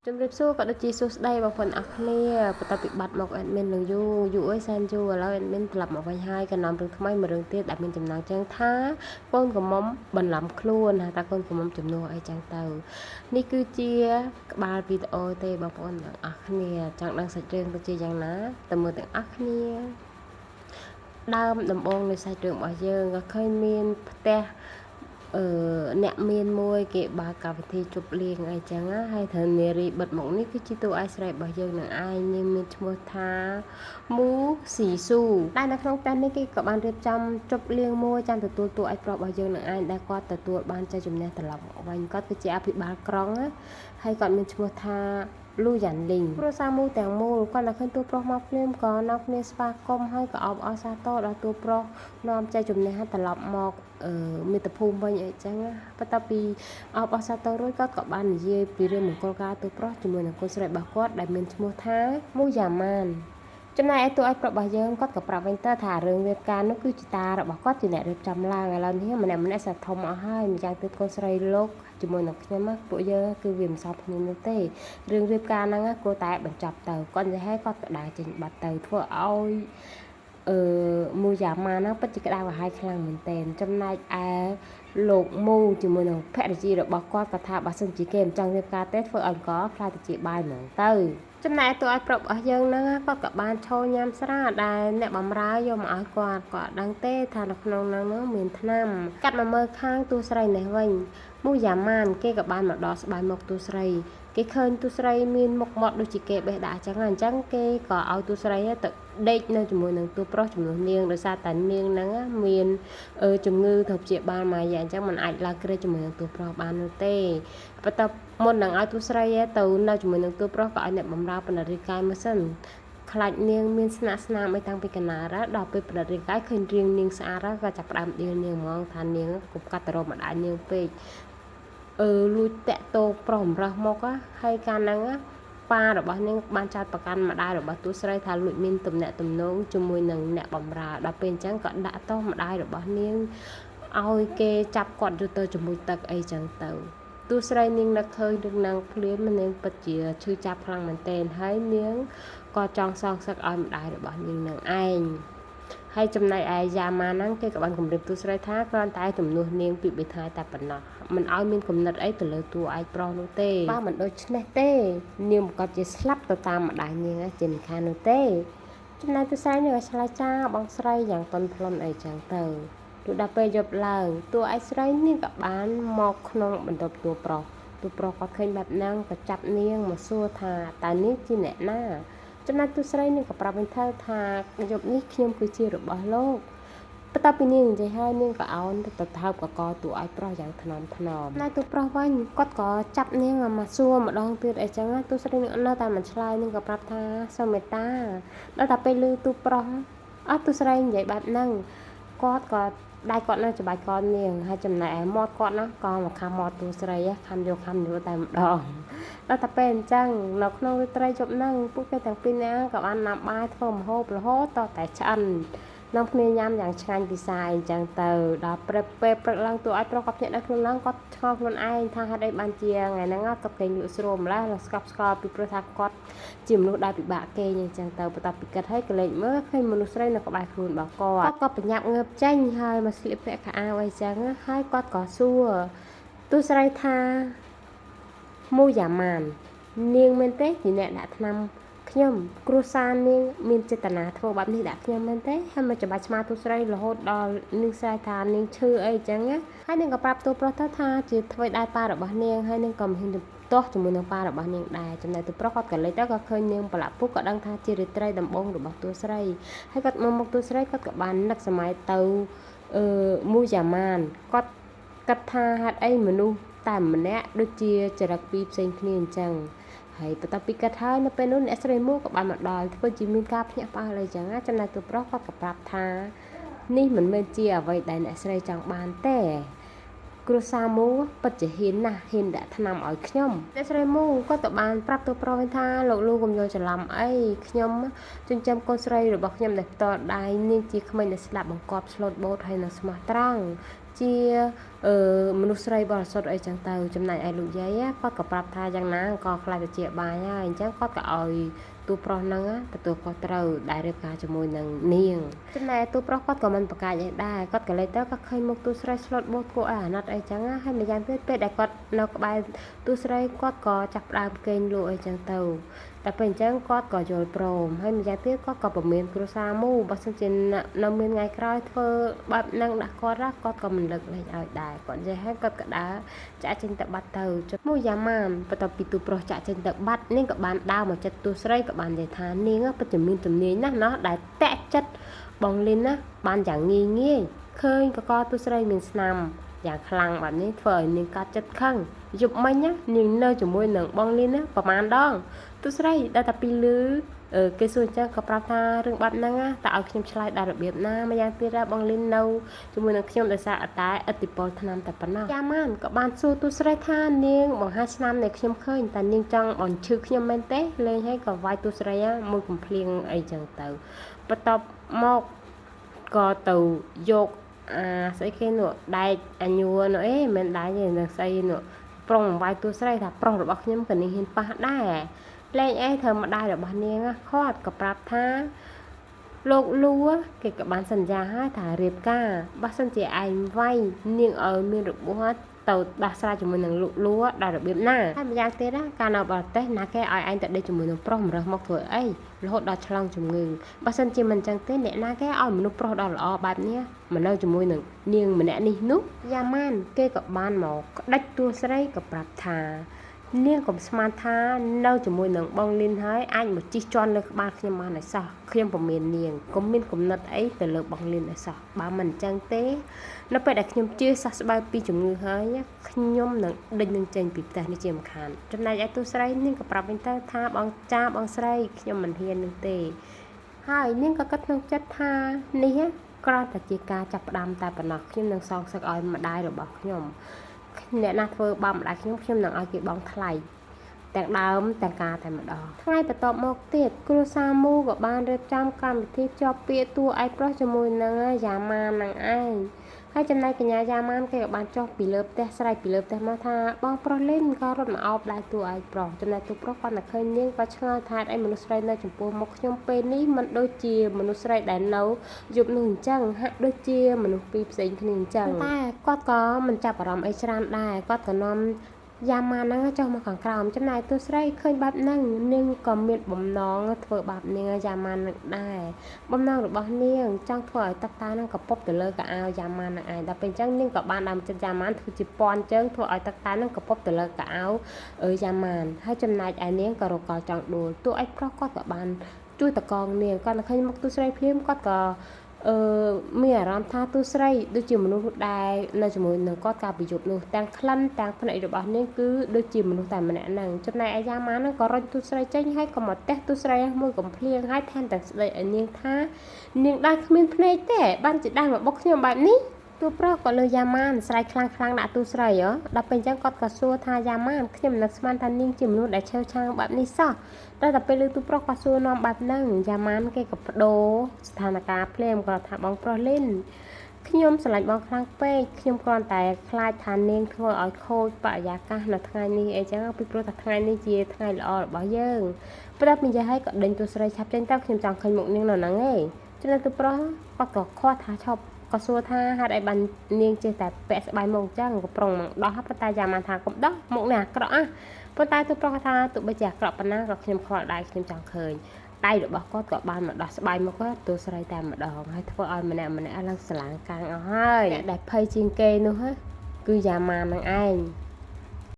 ជំរាបសួរក៏ដូចជាសួស្តីបងប្អូនអរគ្នាបន្ទាប់ពីបាត់មកអេដមីននឹងយូរអើយសែនយូរឥឡូវអេដមីនត្រឡប់មកវិញហើយក៏នាំរឿងថ្មីមួយរឿងទៀតដែលមានចំណងជើងថាកូនកំមុំបន្លំខ្លួនថាតើកូនកំមុំជំនួសអីចឹងទៅនេះគឺជាក្បាលវីដេអូទេបងប្អូនទាំងអស់គ្នាចង់ដឹងសាច់រឿងទៅជាយ៉ាងណាតើមើលទាំងអស់គ្នាដើមដំបូងនៃសាច់រឿងរបស់យើងក៏ឃើញមានផ្ទះអ្នកមានមួយគេបើកកម្មវិធីជប់លៀងអីចឹងហើយត្រូវនារីបិទមុខនេះគឺជាតួឯកស្រីរបស់យើងនឹងឯងនាងមានឈ្មោះថាមូស៊ីស៊ូដែលនៅក្នុងផ្ទះនេះគេក៏បានរៀបចំជប់លៀងមួយចាំទទួលតួឯកប្រុសរបស់យើងនឹងឯងដែលគាត់ទទួលបានជ័យជំនះត្រឡប់មកវិញគាត់គឺជាអភិបាលក្រុងហើយគាត់មានឈ្មោះថាលូយ៉ាន់លីងគ្រួសារមូទាំងមូលគាត់តែឃើញតួប្រុសមកភ្លាមក៏នាំគ្នាស្វាគមន៍ហើយក៏អបអរសាទរដល់តួប្រុសនាំចែកជំនះត្រឡប់មកមាតុភូមិវិញអីចឹងបន្ទាប់ពីអបអរសាទររួចគាត់ក៏បាននិយាយពីរឿងមង្គលការតួប្រុសជាមួយនឹងកូនស្រីរបស់គាត់ដែលមានឈ្មោះថាមូយ៉ាម៉ានចំណែកឯតួឯកប្រុសរបស់យើងគាត់ក៏ប្រាប់វិញទៅថារឿងរៀបការនោះគឺជាតារបស់គាត់ជាអ្នករៀបចំឡើងឥឡូវនេះម្នាក់សាធំអស់ហើយម្យ៉ាងទៀតកូនស្រីលោកជាមួយនឹងខ្ញុំពួកយើងគឺវាមិនសល់គ្នានោះទេរឿងរៀបការហ្នឹងគួរតែបញ្ចប់ទៅគាត់និយាយឲ្យគាត់ក៏ដើរចេញបាត់ទៅធ្វើឲ្យមូយ៉ាម៉ាហ្នឹងពិតជាក្តៅក្រហាយខ្លាំងមែនទែនចំណែកឯលោកមូជាមួយនឹងភរិយារបស់គាត់ក៏ថាបើសិនជាគេមិនចង់រៀបការទេធ្វើឲ្យកខ្លាចទៅជាបាយហ្មងទៅចំណែកតួឯកប្រុសរបស់យើងហ្នឹងគាត់ក៏បានឈរញ៉ាំស្រាដែលអ្នកបម្រើយកមកឲ្យគាត់ដឹងទេថានៅក្នុងហ្នឹងមានថ្នាំកាត់មកមើលខាងតួស្រីនេះវិញមូយ៉ាម៉ានគេក៏បានមកដល់ស្បែកមុខតួស្រីគេឃើញតួស្រីមានមុខមាត់ដូចជាគេបេះដាក់អញ្ចឹងគេក៏ឲ្យតួស្រីទៅដេកនៅជាមួយនឹងតួប្រុសជំនួសនាងដោយសារតែនាងហ្នឹងមានជំងឺទៅព្យាបាលមួយយ៉ាងអញ្ចឹងមិនអាចឡើងគ្រែជាមួយនឹងតួប្រុសបាននោះទេបន្ទាប់មុននឹងឲ្យតួស្រីទៅនៅជាមួយនឹងតួប្រុសក៏ឲ្យអ្នកបម្រើបណ្ឌិតរាយការណ៍មកសិនខ្លាចនាងមានស្នាក់ស្នាមអីតាំងពីកណ្ណារដល់ពេលបណ្ឌិតរាយការណ៍ឃើញរាងនាងស្អាតក៏ចាប់ផ្ដើមដៀលនាងហ្មងថានាងកុំកាត់ទៅរកម្ដាយនាងពេកលួចតាក់ទោប្រុសម្រើសមកហើយកាលហ្នឹងប៉ារបស់នាងបានចោទប្រកាន់ម្ដាយរបស់តួស្រីថាលួចមានទំនាក់ទំនងជាមួយនឹងអ្នកបម្រើដល់ពេលអញ្ចឹងក៏ដាក់ទោសម្ដាយរបស់នាងឲ្យគេចាប់គាត់យកទៅជាមួយទឹកអីចឹងទៅតួស្រីនាងនឹកឃើញរឿងហ្នឹងភ្លាមនាងពិតជាឈឺចាប់ខ្លាំងមែនទែនហើយនាងក៏ចង់សងសឹកឲ្យម្ដាយរបស់នាងនឹងឯងហើយចំណែកឯយ៉ាម៉ាហ្នឹងគេក៏បានគម្រាមតួស្រីថាគ្រាន់តែជំនួសនាងពី3ថ្ងៃតែប៉ុណ្ណោះមិនឲ្យមានគំនិតអីទៅលើតួឯកប្រុសនោះទេបើមិនដូច្នេះទេនាងក៏ជាស្លាប់ទៅតាមម្ដាយនាងជាមិនខាននោះទេចំណែកតួស្រីនាងក៏ឆ្លើយចាបងស្រីយ៉ាងទន់ភ្លន់អីចឹងទៅទោះដល់ពេលយប់ឡើងតួឯកស្រីនាងក៏បានមកក្នុងបន្ទប់តួប្រុសគាត់ឃើញបែបហ្នឹងក៏ចាប់នាងមកសួរថាតើនាងជាអ្នកណាចំណែកតួស្រីនាងក៏ប្រាប់វិញថាយប់នេះខ្ញុំគឺជារបស់លោកបន្ទាប់ពីនាងនិយាយហើយនាងក៏អោនទៅថើបកកតួឯកប្រុសយ៉ាងថ្នមតែតួប្រុសវិញគាត់ក៏ចាប់នាងមកសួរម្ដងទៀតអីចឹងតួស្រីនាងនៅតែមិនឆ្លើយនាងក៏ប្រាប់ថាសូមមេត្តាដល់តែពេលឮតួប្រុសតួស្រីនិយាយបែបហ្នឹងគាត់ក៏ដៃគាត់នៅច្បាច់កនាងហើយចំណែកឯមាត់គាត់ក៏មកខាំមាត់តួស្រីខំយកតែម្ដងដល់តែពេលអញ្ចឹងនៅក្នុងរាត្រីយប់ហ្នឹងពួកគេទាំងពីរនាក់ក៏បាននាំបាយធ្វើម្ហូបរហូតតតែឆ្អិននាំគ្នាញ៉ាំយ៉ាងឆ្ងាញ់ពិសាអញ្ចឹងទៅដល់ពេលព្រឹកឡើងតួឯកប្រុសគាត់ភ្ញាក់នៅក្នុងឡើងគាត់ឆ្ងល់ខ្លួនឯងថាហេតុអីបានជាថ្ងៃហ្នឹងគាត់គេងលក់ស្រួលម្ល៉េះស្កប់ស្កល់ពីព្រោះថាគាត់ជាមនុស្សដែលពិបាកគេអញ្ចឹងទៅបន្ទាប់ពីគាត់ហើយក៏លេចមើលឃើញមនុស្សស្រីនៅក្បែរខ្លួនរបស់គាត់ក៏ប្រញាប់ងើបចេញហើយមកស្លៀកពាក់ខោអាវអីចឹងហើយគាត់ក៏សួរតួស្រីថាមូយ៉ាម៉ាននាងមែនទេជាអ្នកដាក់ថ្នាំខ្ញុំគ្រួសារនាងមានចេតនាធ្វើបែបនេះដាក់ខ្ញុំមែនទេហើយមកច្បាច់ឆ្មាតួស្រីរហូតដល់នាងស្រីថានាងឈឺអីចឹងហើយនាងក៏ប្រាប់តួប្រុសទៅថាជាធ្វើដែរប៉ារបស់នាងហើយនាងក៏មិនហ៊ានទាស់ជាមួយនឹងប៉ារបស់នាងដែរចំណែកតួប្រុសគាត់ក៏លេចទៅក៏ឃើញនាងប្រឡាក់ពុកក៏ដឹងថាជារាត្រីដំបងរបស់តួស្រីហើយគាត់មកតួស្រីគាត់ក៏បាននឹកសម័យទៅមូយ៉ាម៉ានគាត់គិតថាហេតុអីមនុស្សតែម្នាក់ដូចជាចរិតពីរផ្សេងគ្នាអញ្ចឹងហើយបន្ទាប់ពីកាត់ហើយនៅពេលនោះអ្នកស្រីមូក៏បានមកដល់ធ្វើជាមានការភ្ញាក់ផ្អើលអីចឹងចំណែកតួប្រុសគាត់ក៏ប្រាប់ថានេះមិនមែនជាអ្វីដែលអ្នកស្រីចង់បានទេគ្រួសារមូពិតជាហ៊ានណាស់ហ៊ានដាក់ថ្នាំឲ្យខ្ញុំអ្នកស្រីមូគាត់ក៏បានប្រាប់តួប្រុសវិញថាលោកលូកុំយល់ច្រឡំអីខ្ញុំចិញ្ចឹមកូនស្រីរបស់ខ្ញុំដែលផ្ទាល់ដៃនាងជាក្មេងដែលស្លាប់បង្គាប់ឆ្លូតបូតហើយនៅស្មោះត្រង់ជា មនុស្សស្រីបរិសុទ្ធអីចឹងទៅចំណែកឯលោកយាយគាត់ក៏ប្រាប់ថាយ៉ាងណាក៏ខ្លាចទៅជាបាយហើយអញ្ចឹងគាត់ក៏ឲ្យទូប្រុសហ្នឹងទទួលខុសត្រូវដែលរៀបការជាមួយនឹងនាងចំណែកទូប្រុសគាត់ក៏មិនប្រកាសអីដែរគាត់ក៏លេចទៅក៏ឃើញមុខទូស្រីស្លុតបូតគួរអាណិតអីចឹងហើយម្យ៉ាងទៀតពេលដែលគាត់នៅក្បែរទូស្រីគាត់ក៏ចាប់ផ្ដើមគេងលក់អីចឹងទៅតែពេលអញ្ចឹងគាត់ក៏យល់ព្រមហើយម្យ៉ាងទៀតគាត់ក៏ប្រមានគ្រួសារមូបើសិនជានៅមានថ្ងៃក្រោយធ្វើបែបហ្នឹងដាក់គាត់ក៏មិនលើកលែងឲ្យដែរគាត់និយាយហើយគាត់ក៏ដើរចាក់ចេញទៅបាត់ទៅមួយយ៉ាងម៉ានបន្ទាប់ពីទូប្រុសចាក់ចេញទៅបាត់នាងក៏បានដើរមកចិត្តទូស្រីក៏បាននិយាយថានាងពិតជាមានជំនាញណាស់ណោះដែលតាក់ចិត្តបងលីនណាបានយ៉ាងងាយឃើញកកទូស្រីមានស្នាមយ៉ាងខ្លាំងបែបនេះធ្វើឲ្យនាងកាត់ចិត្តខឹងយប់មិញនាងនៅជាមួយនឹងបងលីនណាប្រហែលដងទូស្រីដល់តែពីលឺគេសួរអញ្ចឹងក៏ប្រាប់ថារឿងបែបហ្នឹងតើឲ្យខ្ញុំឆ្លើយដល់របៀបណាម្យ៉ាងទៀតបងលីននៅជាមួយនឹងខ្ញុំដោយសារតែឥទ្ធិពលថ្នាំតែប៉ុណ្ណោះយ៉ាម៉ានក៏បានសួរទូស្រីថានាងបង្ហាញស្នាមនៃខ្ញុំឃើញតែនាងចង់បញ្ឈឺខ្ញុំមែនទេលេងហើយក៏វាយទូស្រីមួយកំភ្លៀងអីចឹងទៅបន្ទាប់មកក៏ទៅយកស្អីគេនោះដែកអាញួរនោះមិនដែកទេនឹងស្អីនោះប្រុងវាយទូស្រីថាប្រុសរបស់ខ្ញុំក៏នាងហ៊ានប៉ះដែរលេងធ្វើម្ដាយរបស់នាងគាត់ក៏ប្រាប់ថាលោកលួគេក៏បានសន្យាហើយថារៀបការបើសិនជាឯងវាយនាងឲ្យមានរបួសទៅដោះស្រាយជាមួយនឹងលោកលួដល់របៀបណាហើយម្យ៉ាងទៀតកាលនៅបរទេសណាគេឲ្យឯងទៅដេកជាមួយនឹងប្រុសម្រើសមកធ្វើអីរហូតដល់ឆ្លងជំងឺបើសិនជាមិនចឹងទេអ្នកណាគេឲ្យមនុស្សប្រុសដ៏ល្អបែបនេះមកនៅជាមួយនឹងនាងម្នាក់នេះនោះយ៉ាម៉ានគេក៏បានមកក្តិចទួស្រីក៏ប្រាប់ថានាងកុំស្មានថានៅជាមួយនឹងបងលីនហើយអាចមកជិះជាន់លើក្បាលខ្ញុំបានឲ្យសោះខ្ញុំពុំមាននាងកុំមានគំនិតអីទៅលើបងលីនឲ្យសោះបើមិនអញ្ចឹងទេនៅពេលដែលខ្ញុំជឿសះស្បើយពីជំងឺហើយខ្ញុំនឹងដេញនឹងចេញពីផ្ទះនេះជាមិនខានចំណែកឯទូស្រីនាងក៏ប្រាប់វិញទៅថាបងស្រីខ្ញុំមិនហ៊ាននឹងទេហើយនាងក៏គិតក្នុងចិត្តថានេះគ្រាន់តែជាការចាប់ផ្ដើមតែប៉ុណ្ណោះខ្ញុំនឹងសងសឹកឲ្យម្ដាយរបស់ខ្ញុំអ្នកណាធ្វើបាបម្ដាយខ្ញុំនឹងឲ្យគេបង់ថ្លៃទាំងដើមទាំងការតែម្ដងថ្ងៃបន្ទាប់មកទៀតគ្រួសារមូក៏បានរៀបចំកម្មវិធីជាប់ពាក្យតួឯកប្រុសជាមួយនឹងយ៉ាម៉ាននឹងឯងហើយចំណែកកញ្ញាយ៉ាម៉ានគេក៏បានចុះពីលើផ្ទះស្រែកពីលើផ្ទះមកថាបងប្រុសលេងក៏រត់មកអោបដៃតួឯកប្រុសចំណែកតួប្រុសគាត់តែឃើញនាងក៏ឆ្ងល់ថាអីមនុស្សស្រីនៅចំពោះមុខខ្ញុំពេលនេះមិនដូចជាមនុស្សស្រីដែលនៅយប់នោះអញ្ចឹងហាក់ដូចជាមនុស្សពីរផ្សេងគ្នាអញ្ចឹងតែគាត់ក៏មិនចាប់អារម្មណ៍អីច្រើនដែរគាត់ក៏នាំយ៉ាម៉ានហ្នឹងចុះមកខាងក្រោមចំណែកទូស្រីឃើញបែបហ្នឹងនាងក៏មានបំណងធ្វើបាបនាងយ៉ាម៉ាននឹងដែរបំណងរបស់នាងចង់ធ្វើឲ្យតាក់តាហ្នឹងក៏ពប់ទៅលើកៅអៅយ៉ាម៉ាននឹងឯងដល់ពេលអញ្ចឹងនាងក៏បានដើមចិត្តយ៉ាម៉ានធ្វើជាពាន់ជើងធ្វើឲ្យតាក់តាហ្នឹងក៏ពប់ទៅលើកៅអៅយ៉ាម៉ានហើយចំណែកឯនាងក៏រកលចង់ដួលតួឯកប្រុសគាត់ក៏បានជួយតកងនាងគាត់ឃើញមុខទូស្រីភ្លាមគាត់ក៏មានអារម្មណ៍ថាទូស្រីដូចជាមនុស្សដែលនៅជាមួយនឹងគាត់កាលពីយប់នោះទាំងក្លិនទាំងភ្នែករបស់នាងគឺដូចជាមនុស្សតែម្នាក់ហ្នឹងចំណែកអាយ៉ាម៉ានហ្នឹងក៏រុញទូស្រីចេញហើយក៏មកទះទូស្រីមួយកំភ្លៀងហើយថែមទាំងស្ដីឲ្យនាងថានាងដែរគ្មានភ្នែកទេបានជាដែរមកបុកខ្ញុំបែបនេះទូប្រុសក៏លើយ៉ាម៉ានស្រែកខ្លាំងដាក់ទូស្រីដល់ពេលអញ្ចឹងគាត់ក៏សួរថាយ៉ាម៉ានខ្ញុំនឹកស្មានថានាងជាមនុស្សដែលឆេវឆាងបែបនេះសោះតែពេលលើទូប្រុសក៏សួរនាំបែបហ្នឹងយ៉ាម៉ានគេក៏បដូរស្ថានភាពភ្លាមក៏ថាបងប្រុសលីនខ្ញុំស្រឡាញ់បងខ្លាំងពេកខ្ញុំគ្រាន់តែខ្លាចថានាងធ្វើឲ្យខូចបរិយាកាសនៅថ្ងៃនេះអីចឹងពីព្រោះថាថ្ងៃនេះជាថ្ងៃល្អរបស់យើងព្រោះនិយាយឲ្យក៏ដេញទូស្រីឆាប់ចេញទៅខ្ញុំចង់ឃើញមុខនាងនៅហ្នឹងឯងចំណែកទូប្រុសគាត់ក៏ខកថាឈប់ក៏សួរថាហេតុអីបាននាងចេះតែពាក់ស្បៃមុខអញ្ចឹងក៏ប្រុងមកដោះប៉ុន្តែយ៉ាម៉ានថាកុំដោះមុខនេះអាក្រក់ប៉ុន្តែទូប្រុសថាទោះបីជាអាក្រក់ប៉ុណ្ណាក៏ខ្ញុំខ្វល់ដែរខ្ញុំចង់ឃើញដៃរបស់គាត់ក៏បានមកដោះស្បៃមុខទូស្រីតែម្ដងហើយធ្វើឲ្យម្នាក់ឡើងស្លាងកាំងអស់ហើយអ្នកដែលភ័យជាងគេនោះគឺយ៉ាម៉ាននឹងឯង